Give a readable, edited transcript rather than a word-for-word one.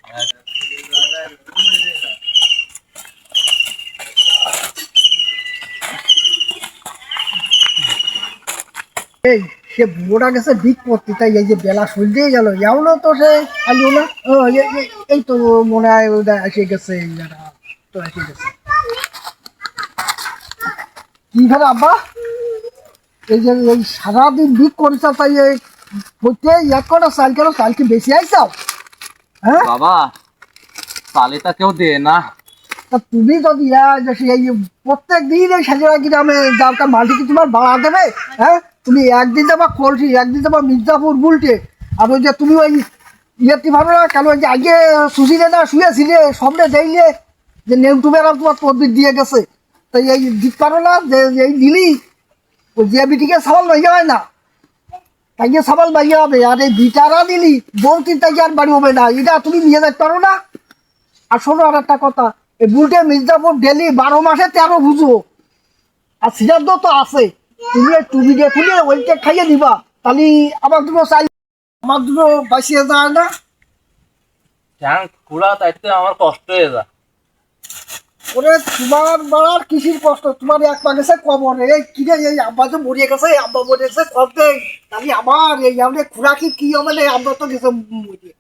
এই সে বুড়োটা গেছে ভিক করতে, তাই এই যে বেলা সূর্যেই গেল, এমনও তো সে আইলো না। এই তো মনে হয় এসে গেছে, তো এসে গেছে। কি ঘরে আব্বা, এই যে এই সারাদিন ভিক করেছ, তাই হইতে এক কটা চাল কেন, চাল কি বেশি আইসাও? হ্যাঁ বাবা, চালিটা কেউ দে না। তা তুমি যদি এই প্রত্যেক দিন এই সাজেরা গ্রামে যাও, তা মাটি কি তোমার বাড়া দেবে? হ্যাঁ, তুমি একদিন যাবা কলসি, একদিন যাবা মির্জাপুর বুলটে, আর ওই যে তুমি ওই ইয়েটি ভালো না কেন, ওই যে আগে সুশীলে না শুয়েছিলে সামনে দেখলে যে নেউটুবের তোমার তদবির দিয়ে গেছে, তাই এই দিক পারো না যে এই দিলি ওই যে বিটিকে সাবাল বাইয়া হয় না, তাইকে সাবাল বাইয়া হবে, আর এই বিটারা দিলি বউটি তাইকে আর বাড়ি হবে না, এটা তুমি নিয়ে যেতে পারো না। আর শোনো আর একটা কথা, এই বুলটে মির্জাপুর ডেলি 12 মাসে 13 বুঝো, আর সিদ্ধান্ত তো আছে, তুমি টুবি দিয়ে খুলে ওইটা খাইয়ে দিবা, তাহলে আমার দুটো চাই, আমার দুটো বাঁচিয়ে যায় না। ঠ্যাং খুড়া তাইতে আমার কষ্ট হয়ে যায়। ওরে তোমার বাড়ার কৃষির কষ্ট, তোমার এক পা গেছে কবর, এই কিরে এই আব্বা যে মরিয়ে গেছে, আব্বা মরে গেছে কবে, তাহলে আমার এই আমাদের খুড়া কি হবে, আমরা তো গেছে মরিয়ে।